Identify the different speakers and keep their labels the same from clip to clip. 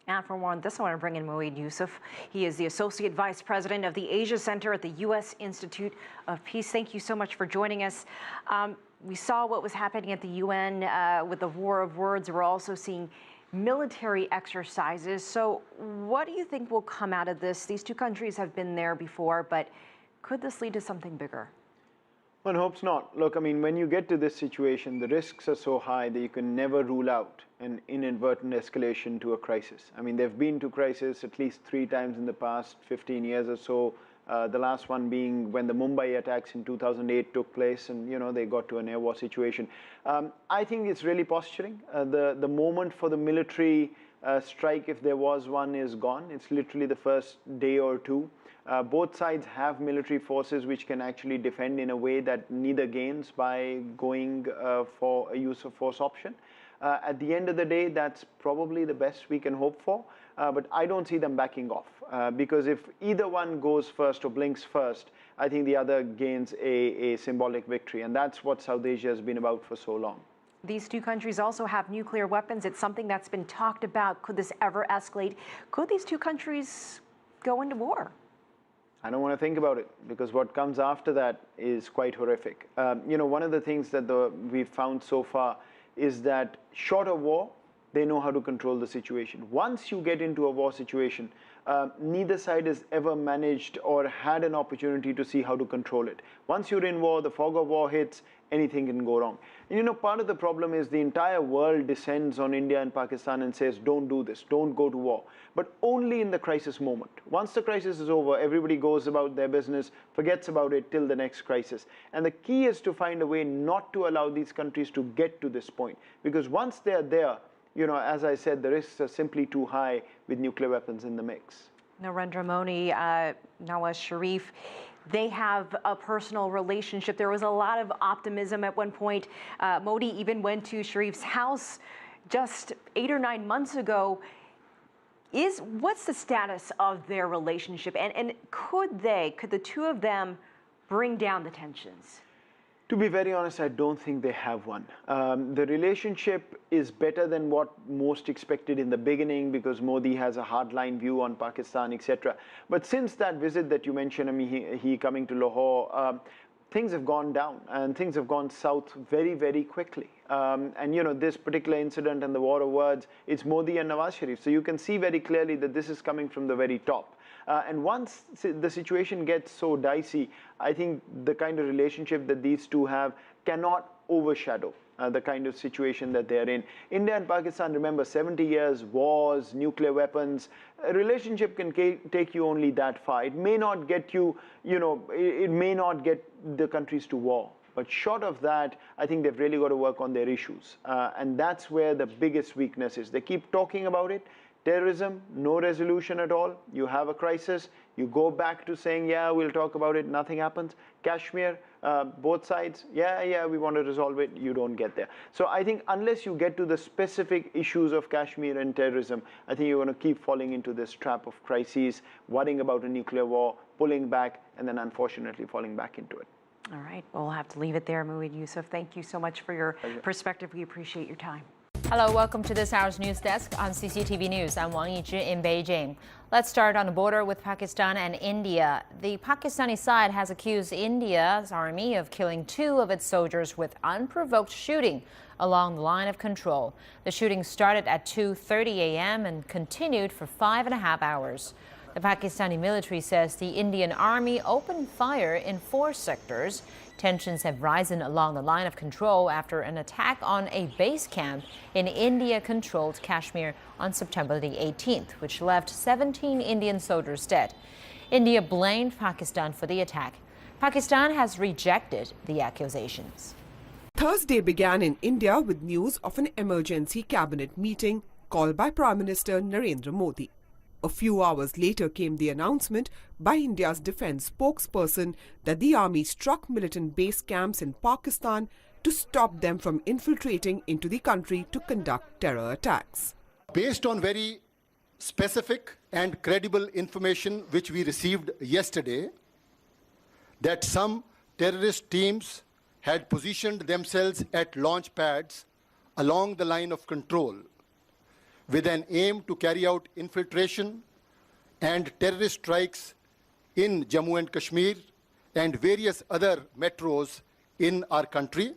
Speaker 1: And for more on this, I want to bring in Moeed Yusuf. He is the Associate Vice President of the Asia Center at the U.S. Institute of Peace. Thank you so much for joining us. We saw what was happening at the UN with the war of words. We're also seeing military exercises. So what do you think will come out of this? These two countries have been there before, but could this lead to something bigger?
Speaker 2: One hopes not. Look, I mean, when you get to this situation, the risks are so high that you can never rule out an inadvertent escalation to a crisis. I mean, they've been to crisis at least 3 times in the past 15 years or so. The last one being when the Mumbai attacks in 2008 took place, and they got to an air war situation. I think it's really posturing. The moment for the military strike, if there was one, is gone. It's literally the first day or two. Both sides have military forces which can actually defend in a way that neither gains by going for a use of force option. At the end of the day, that's probably the best we can hope for, but I don't see them backing off because if either one goes first or blinks first, I think the other gains a symbolic victory, and that's what South Asia has been about for so long.
Speaker 1: These two countries also have nuclear weapons. It's something that's been talked about. Could this ever escalate? Could these two countries go into war?
Speaker 2: I don't want to think about it because what comes after that is quite horrific. One of the things that we've found so far is that short of war, they know how to control the situation. Once you get into a war situation, neither side has ever managed or had an opportunity to see how to control it. Once you're in war, the fog of war hits, anything can go wrong. And part of the problem is the entire world descends on India and Pakistan and says, don't do this, don't go to war. But only in the crisis moment. Once the crisis is over, everybody goes about their business, forgets about it till the next crisis. And the key is to find a way not to allow these countries to get to this point. Because once they're there, as I said, the risks are simply too high with nuclear weapons in the mix.
Speaker 1: Narendra Modi, Nawaz Sharif, they have a personal relationship. There was a lot of optimism at one point. Modi even went to Sharif's house just 8 or 9 months ago. What's the status of their relationship? And could the two of them bring down the tensions?
Speaker 2: To be very honest, I don't think they have one. The relationship is better than what most expected in the beginning because Modi has a hardline view on Pakistan, etc. But since that visit that you mentioned, I mean, he coming to Lahore, things have gone down and things have gone south very, very quickly. This particular incident and the war of words, it's Modi and Nawaz Sharif. So you can see very clearly that this is coming from the very top. And once the situation gets so dicey, I think the kind of relationship that these two have cannot overshadow the kind of situation that they're in. India and Pakistan, remember, 70 years, wars, nuclear weapons. A relationship can take you only that far. It may not get you, it may not get the countries to war. But short of that, I think they've really got to work on their issues. And that's where the biggest weakness is. They keep talking about it. Terrorism, no resolution at all. You have a crisis, you go back to saying, yeah, we'll talk about it, nothing happens. Kashmir, both sides, yeah, we want to resolve it, you don't get there. So I think unless you get to the specific issues of Kashmir and terrorism, I think you're going to keep falling into this trap of crises, worrying about a nuclear war, pulling back, and then unfortunately falling back into it.
Speaker 1: All right, we'll have to leave it there. Moeed Yusuf, thank you so much for your perspective. We appreciate your time.
Speaker 3: Hello, welcome to this hour's news desk on CCTV News. I'm Wang Yizhi in Beijing. Let's start on the border with Pakistan and India. The Pakistani side has accused India's army of killing 2 of its soldiers with unprovoked shooting along the line of control. The shooting started at 2:30 a.m. and continued for 5.5 hours. The Pakistani military says the Indian army opened fire in 4 sectors. Tensions have risen along the line of control after an attack on a base camp in India-controlled Kashmir on September the 18th, which left 17 Indian soldiers dead. India blamed Pakistan for the attack. Pakistan has rejected the accusations.
Speaker 4: Thursday began in India with news of an emergency cabinet meeting called by Prime Minister Narendra Modi. A few hours later came the announcement by India's defense spokesperson that the army struck militant base camps in Pakistan to stop them from infiltrating into the country to conduct terror attacks.
Speaker 5: Based on very specific and credible information which we received yesterday, that some terrorist teams had positioned themselves at launch pads along the line of control. with an aim to carry out infiltration and terrorist strikes in Jammu and Kashmir and various other metros in our country.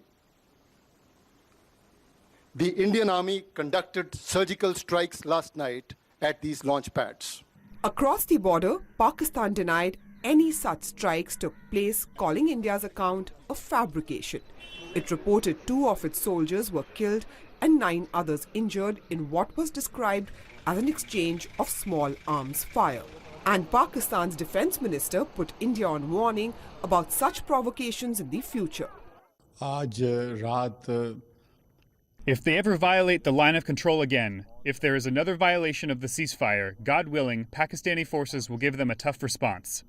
Speaker 5: The Indian Army conducted surgical strikes last night at these launch pads.
Speaker 4: Across the border, Pakistan denied any such strikes took place, calling India's account a fabrication. It reported 2 of its soldiers were killed and 9 others injured in what was described as an exchange of small arms fire. And Pakistan's defense minister put India on warning about such provocations in the future.
Speaker 6: If they ever violate the line of control again, if there is another violation of the ceasefire, God willing, Pakistani forces will give them a tough response.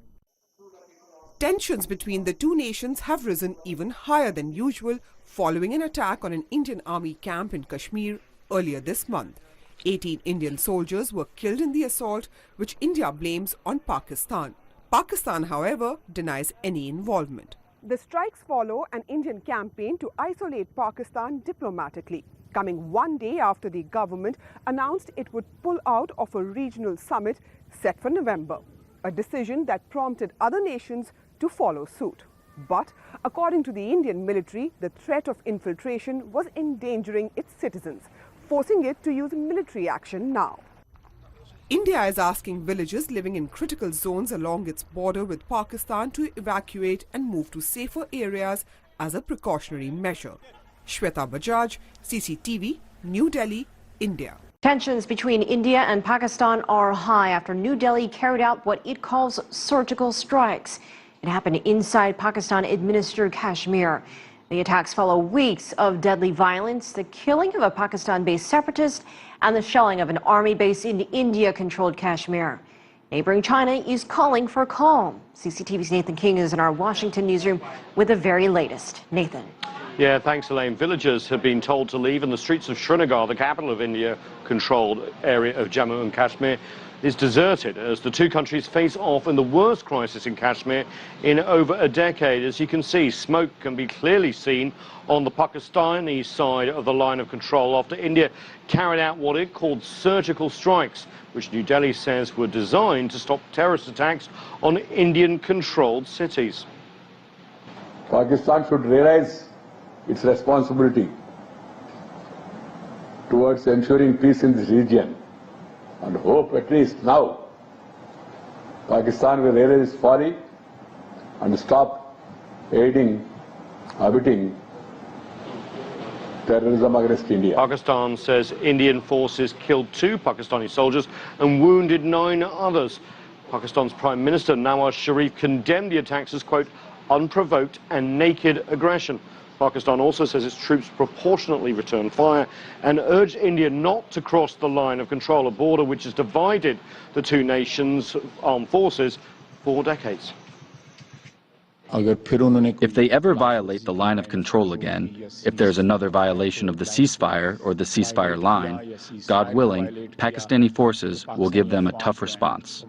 Speaker 4: Tensions between the two nations have risen even higher than usual following an attack on an Indian Army camp in Kashmir earlier this month. 18 Indian soldiers were killed in the assault, which India blames on Pakistan. Pakistan, however, denies any involvement. The strikes follow an Indian campaign to isolate Pakistan diplomatically, coming one day after the government announced it would pull out of a regional summit set for November, a decision that prompted other nations to follow suit. But according to the Indian military, the threat of infiltration was endangering its citizens, forcing it to use military action now. India is asking villagers living in critical zones along its border with Pakistan to evacuate and move to safer areas as a precautionary measure. Shweta Bajaj, CCTV, New Delhi, India.
Speaker 1: Tensions between India and Pakistan are high after New Delhi carried out what it calls surgical strikes. It happened inside Pakistan-administered Kashmir. The attacks follow weeks of deadly violence, the killing of a Pakistan-based separatist, and the shelling of an army base in India-controlled Kashmir. Neighboring China is calling for calm. CCTV's Nathan King is in our Washington newsroom with the very latest. Nathan.
Speaker 7: Yeah, thanks, Elaine. Villagers have been told to leave, and the streets of Srinagar, the capital of India-controlled area of Jammu and Kashmir, is deserted as the two countries face off in the worst crisis in Kashmir in over a decade. As you can see, smoke can be clearly seen on the Pakistani side of the line of control after India carried out what it called surgical strikes, which New Delhi says were designed to stop terrorist attacks on Indian-controlled cities.
Speaker 8: Pakistan should realize its responsibility towards ensuring peace in this region, and hope at least now Pakistan will realize its folly and stop abetting terrorism against India.
Speaker 7: Pakistan says Indian forces killed 2 Pakistani soldiers and wounded 9 others. Pakistan's Prime Minister Nawaz Sharif condemned the attacks as, quote, unprovoked and naked aggression. Pakistan also says its troops proportionately returned fire and urged India not to cross the line of control, a border which has divided the two nations' armed forces for decades.
Speaker 9: If they ever violate the line of control again, if there's another violation of the ceasefire or the ceasefire line, God willing, Pakistani forces will give them a tough response.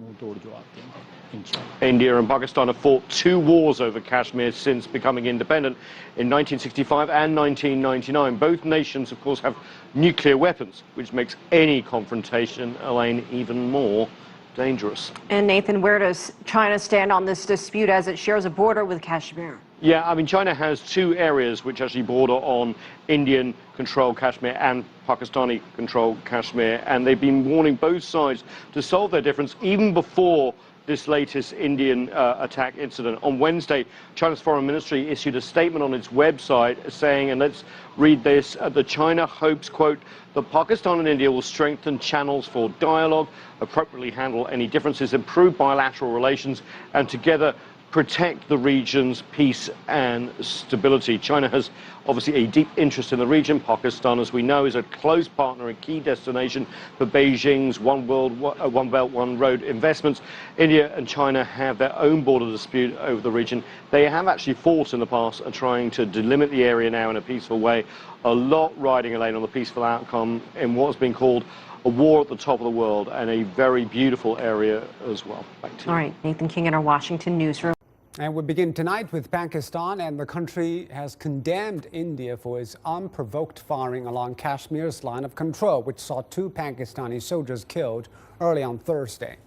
Speaker 7: India and Pakistan have fought 2 wars over Kashmir since becoming independent in 1965 and 1999. Both nations, of course, have nuclear weapons, which makes any confrontation, Elaine, even more dangerous.
Speaker 1: And Nathan, where does China stand on this dispute as it shares a border with Kashmir?
Speaker 7: Yeah, I mean, China has 2 areas which actually border on Indian-controlled Kashmir and Pakistani-controlled Kashmir, and they've been warning both sides to solve their difference even before this latest Indian attack incident. On Wednesday, China's foreign ministry issued a statement on its website saying, and let's read this, that China hopes, quote, that Pakistan and India will strengthen channels for dialogue, appropriately handle any differences, improve bilateral relations, and together protect the region's peace and stability. China has obviously a deep interest in the region. Pakistan, as we know, is a close partner and key destination for Beijing's One Belt, One Road investments. India and China have their own border dispute over the region. They have actually fought in the past and trying to delimit the area now in a peaceful way. A lot riding, Elaine, on the peaceful outcome in what's been called a war at the top of the world, and a very beautiful area as well. Back to you.
Speaker 1: All right, Nathan King in our Washington newsroom.
Speaker 10: And we begin tonight with Pakistan, and the country has condemned India for its unprovoked firing along Kashmir's line of control, which saw 2 Pakistani soldiers killed early on Thursday.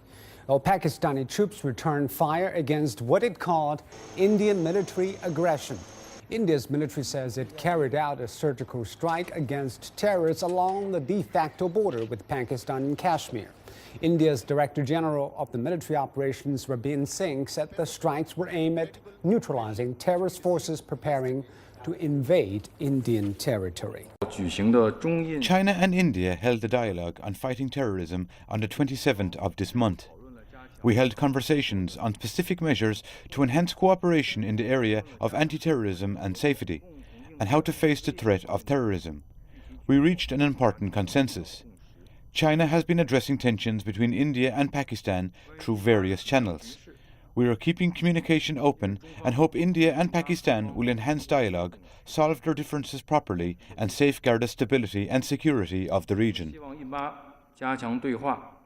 Speaker 10: Well, Pakistani troops returned fire against what it called Indian military aggression. India's military says it carried out a surgical strike against terrorists along the de facto border with Pakistan and Kashmir. India's Director General of the Military Operations, Rabin Singh, said the strikes were aimed at neutralizing terrorist forces preparing to invade Indian territory.
Speaker 11: China and India held a dialogue on fighting terrorism on the 27th of this month. We held conversations on specific measures to enhance cooperation in the area of anti-terrorism and safety, and how to face the threat of terrorism. We reached an important consensus. China has been addressing tensions between India and Pakistan through various channels. We are keeping communication open and hope India and Pakistan will enhance dialogue, solve their differences properly, and safeguard the stability and security of the region.